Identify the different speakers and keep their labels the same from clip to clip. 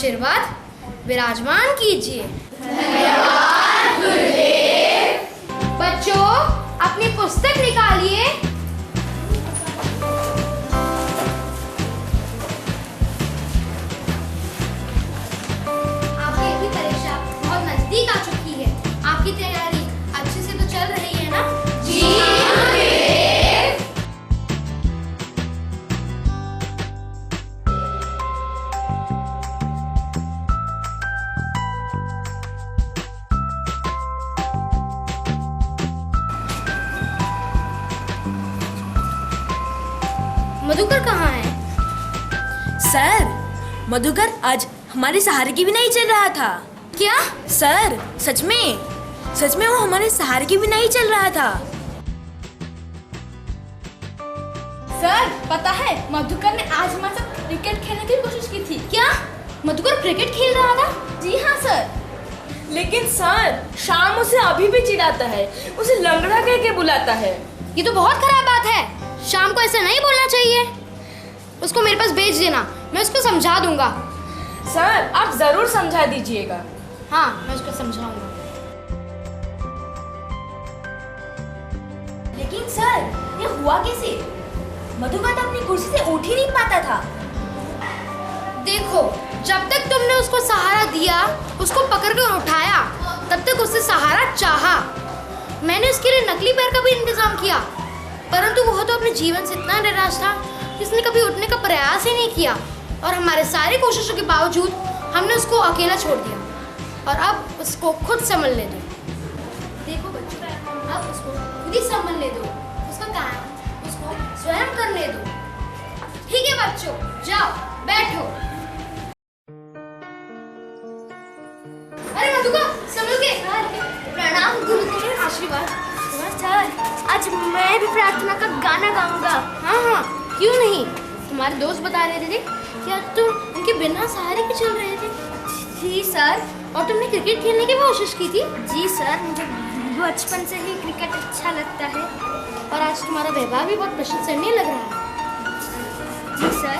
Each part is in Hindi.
Speaker 1: आशीर्वाद विराजमान कीजिए।
Speaker 2: धन्यवाद गुरुदेव।
Speaker 1: बच्चों अपनी पुस्तक निकालिए। आपकी भी परीक्षा बहुत नजदीक आ चुकी है। आपकी तैयारी अच्छे से तो चल रही है ना?
Speaker 2: जी गुरुदेव।
Speaker 1: मधुकर कहाँ है?
Speaker 3: सर, मधुकर आज हमारे सहारे की भी नहीं चल रहा था।
Speaker 1: क्या?
Speaker 3: सर, सच में वो हमारे सहारे की भी नहीं चल रहा था।
Speaker 4: सर पता है मधुकर ने आज हमारे साथ क्रिकेट खेलने की कोशिश की थी।
Speaker 1: क्या मधुकर क्रिकेट खेल रहा था?
Speaker 4: जी हाँ सर।
Speaker 3: लेकिन सर शाम उसे अभी भी चिढ़ाता है, उसे लंगड़ा कह के बुलाता है।
Speaker 1: ये तो बहुत खराब बात है। शाम को ऐसा नहीं बोलना चाहिए। उसको मेरे पास भेज देना, मैं उसको समझा दूंगा।
Speaker 3: सर आप जरूर समझा दीजिएगा।
Speaker 1: हाँ मैं उसको समझाऊंगा।
Speaker 3: लेकिन सर ये हुआ कैसे? मधुकर तो अपनी कुर्सी से उठ ही नहीं पाता था।
Speaker 1: देखो जब तक तुमने उसको सहारा दिया, उसको पकड़ कर उठाया, तब तक उससे सहारा चाहा। मैंने उसके लिए नकली पैर का भी इंतजाम किया, परंतु वह तो अपने जीवन से इतना निराश था कि उसने कभी उठने का प्रयास ही नहीं किया। और हमारे सारी कोशिशों के बावजूद हमने उसको अकेला छोड़ दिया। और अब उसको खुद संभलने दो। देखो बच्चों, अब उसको खुद ही संभलने दो। उसका काम उसको स्वयं करने दो। ठीक है बच्चों, जाओ बैठो। अरे मधुका संभल के। प्रणाम गुरुदेव। आशीर्वाद।
Speaker 4: सर आज मैं भी प्रार्थना का गाना गाऊंगा।
Speaker 1: हाँ क्यों नहीं। तुम्हारे दोस्त बता रहे थे कि आज तुम उनके बिना सहारे के चल रहे थे।
Speaker 4: जी सर।
Speaker 1: और तुमने क्रिकेट खेलने की कोशिश की थी।
Speaker 4: जी सर, मुझे बचपन से ही क्रिकेट अच्छा लगता है।
Speaker 1: और आज तुम्हारा व्यवहार भी बहुत प्रशंसनीय लग रहा है।
Speaker 4: जी सर।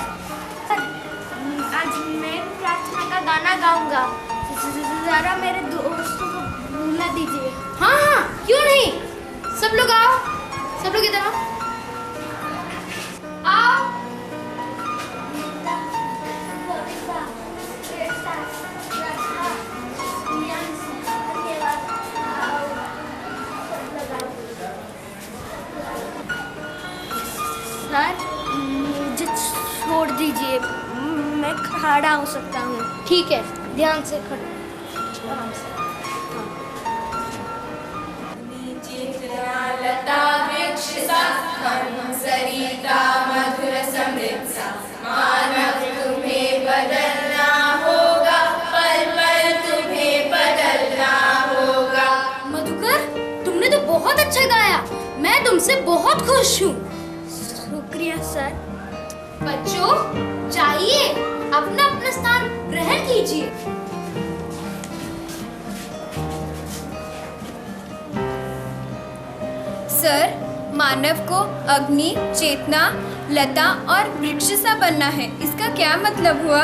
Speaker 4: आज मैं प्रार्थना का गाना गाऊंगा। जरा मेरे दोस्तों को बुला दीजिए।
Speaker 1: हाँ क्यों नहीं। सब लोग आओ, सब लोग इधर आओ। आओ।
Speaker 4: सर मुझे छोड़ दीजिए, मैं खड़ा हो सकता हूँ।
Speaker 1: ठीक है, ध्यान से खड़े आराम से।
Speaker 2: लता वृक्ष सखम सरिता मधुर समृद्धा, मानव तुम्हें बदलना होगा, पल पल तुम्हें बदलना होगा।
Speaker 1: मधुकर तुमने तो बहुत अच्छा गाया। मैं तुमसे बहुत खुश हूँ।
Speaker 4: शुक्रिया सर।
Speaker 1: बच्चों जाइए, अपना अपना स्थान ग्रहण कीजिए।
Speaker 2: सर मानव को अग्नि, चेतना, लता और वृक्ष सा बनना है, इसका क्या मतलब हुआ?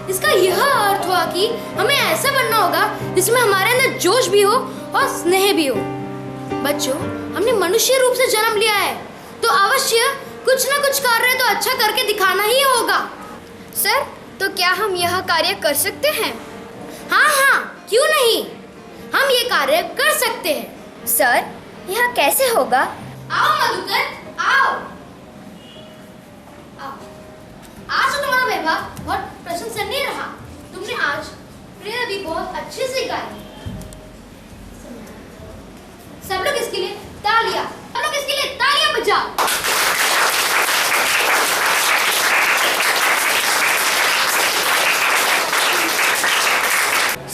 Speaker 1: इसका यह अर्थ हुआ कि हमें ऐसा बनना होगा जिसमें हमारे अंदर जोश भी हो और स्नेह भी हो। बच्चों हमने मनुष्य रूप से जन्म लिया है, तो अवश्य कुछ न कुछ कार्य तो अच्छा करके दिखाना ही होगा।
Speaker 2: सर तो क्या हम यह कार्य कर सकते हैं?
Speaker 1: हाँ क्यों नहीं, हम ये कार्य कर सकते हैं।
Speaker 2: सर यह कैसे होगा?
Speaker 1: आओ मधुकर, आओ। आज तो तुम्हारा व्यवहार बहुत प्रशंसनीय रहा। तुमने आज प्रेयर भी बहुत अच्छे से गाई। सब लोग इसके लिए तालियां, सब लोग इसके लिए तालियां बजाओ।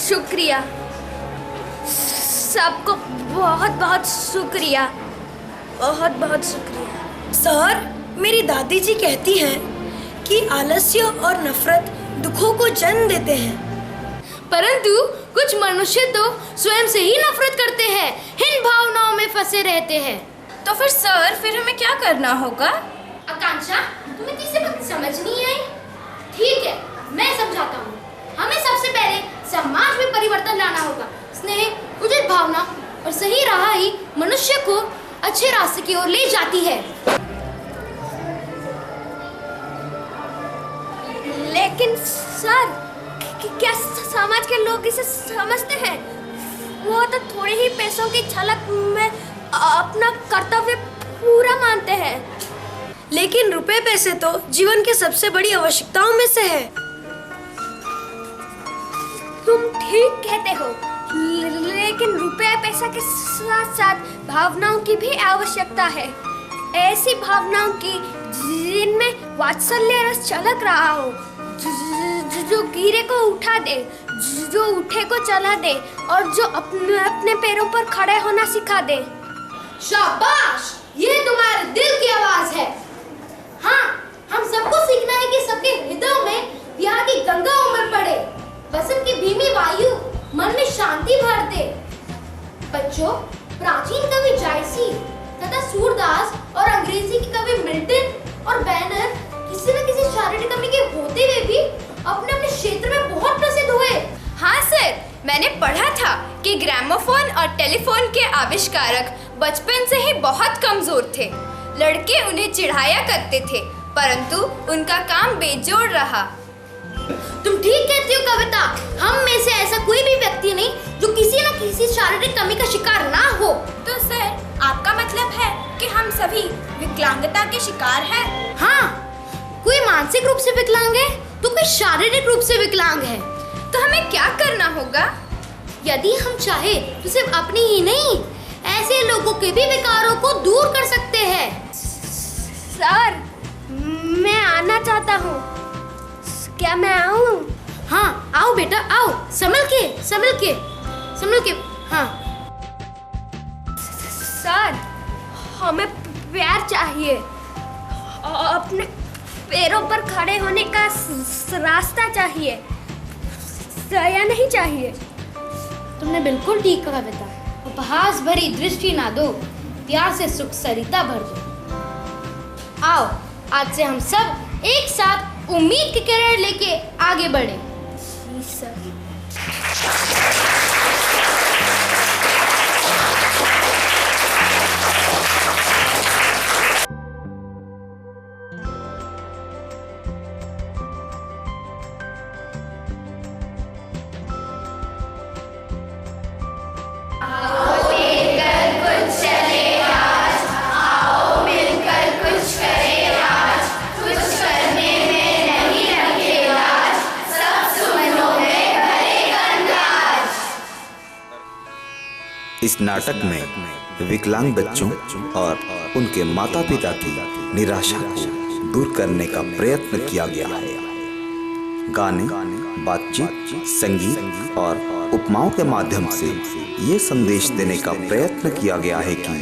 Speaker 4: शुक्रिया, सबको बहुत बहुत शुक्रिया, बहुत बहुत शुक्रिया।
Speaker 3: सर मेरी दादी जी कहती हैं कि आलस्य और नफरत दुखों को जन्म देते हैं,
Speaker 1: परंतु कुछ मनुष्य तो स्वयं से ही नफरत करते हैं, इन भावनाओं में फंसे रहते हैं।
Speaker 2: तो फिर सर फिर हमें क्या करना होगा?
Speaker 1: आकांक्षा तुम्हें तीसरी बात समझ नहीं आई? ठीक है मैं समझाता हूँ। हमें सबसे पहले समाज में परिवर्तन लाना होगा। स्नेह, उचित भावना और सही राह ही मनुष्य को अच्छे रास्ते की ओर ले जाती है।
Speaker 4: लेकिन सर, क्या समाज के लोग इसे समझते हैं? वो तो थोड़े ही पैसों की झलक में अपना कर्तव्य पूरा मानते हैं।
Speaker 3: लेकिन रुपए पैसे तो जीवन की सबसे बड़ी आवश्यकताओं में से है।
Speaker 4: तुम ठीक कहते हो, लेकिन रुपया पैसा के साथ साथ भावनाओं की भी आवश्यकता है। ऐसी भावनाओं की जिनमें वात्सल्य रस छलक रहा हो, जो गिरे को उठा दे, जो उठे को चला दे और जो अपने अपने पैरों पर खड़े होना सिखा दे।
Speaker 1: शाबाश, ये तुम्हारे दिल की आवाज है। हाँ, हम सबको सीखना है कि सबके हृदयों में प्यार की गंगा उमड़ पड़े। बसंत की भीमी वायु मन में शांति भर दे। बच्चों, प्राचीन कवि जायसी तथा सूरदास और अंग्रेजी के कवि मिल्टन और बैनर किसी न किसी शारीरिक कमी के होते हुए भी अपने अपने क्षेत्र में बहुत प्रसिद्ध हुए।
Speaker 2: हाँ सर, मैंने पढ़ा था कि ग्रामोफोन और टेलीफोन के आविष्कारक बचपन से ही बहुत कमजोर थे। लड़के उन्हें चिढ़ाया करते थे, परंतु उनका काम बेजोड़ रहा।
Speaker 1: तुम ठीक कहती हो कविता। हम में से ऐसा कोई भी व्यक्ति नहीं जो किसी न किसी शारीरिक कमी का शिकार ना हो।
Speaker 2: तो सर, आपका मतलब है कि हम सभी विकलांगता के शिकार हैं?
Speaker 1: हाँ, कोई मानसिक रूप से विकलांग है तो कोई शारीरिक रूप से विकलांग है।
Speaker 2: तो हमें क्या करना होगा?
Speaker 1: यदि हम चाहे तो सिर्फ अपनी ही नहीं, ऐसे लोगों के भी विकारों को दूर कर सकते हैं।
Speaker 4: सर, मैं आना चाहता हूँ। क्या मैं आऊँ?
Speaker 1: हाँ, आओ बेटा, आओ। संभल के। हाँ।
Speaker 4: सर, हमें प्यार चाहिए। अपने पैरों पर खड़े होने का रास्ता चाहिए, दया नहीं चाहिए।
Speaker 1: तुमने बिल्कुल ठीक कहा बेटा। उपहास भरी दृष्टि ना दो, प्यार से सुख सरिता भर दो। आओ, आज से हम सब एक साथ उम्मीद की किरण लेके आगे बढ़े।
Speaker 4: जी सर।
Speaker 5: इस नाटक में विकलांग बच्चों और उनके माता पिता की निराशा को दूर करने का प्रयत्न किया गया है। गाने, बातचीत, संगीत और उपमाओं के माध्यम से ये संदेश देने का प्रयत्न किया गया है कि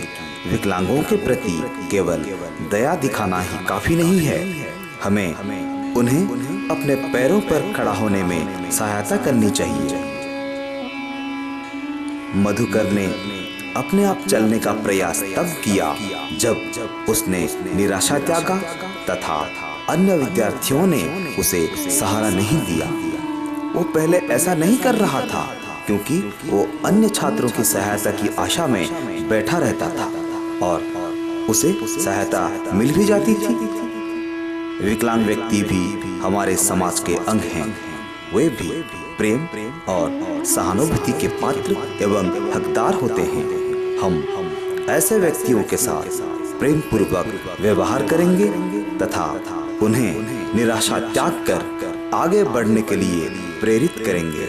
Speaker 5: विकलांगों के प्रति केवल दया दिखाना ही काफी नहीं है, हमें उन्हें अपने पैरों पर खड़ा होने में सहायता करनी चाहिए। मधुकर ने अपने आप चलने का प्रयास तब किया जब उसने निराशा त्यागा तथा अन्य विद्यार्थियों ने उसे सहारा नहीं दिया। वो पहले ऐसा नहीं कर रहा था क्योंकि वो अन्य छात्रों की सहायता की आशा में बैठा रहता था और उसे सहायता मिल भी जाती थी। विकलांग व्यक्ति भी हमारे समाज के अंग हैं। वे भी प्रेम और सहानुभूति के पात्र एवं हकदार होते हैं। हम ऐसे व्यक्तियों के साथ प्रेम पूर्वक व्यवहार करेंगे तथा उन्हें निराशा त्याग कर आगे बढ़ने के लिए प्रेरित करेंगे।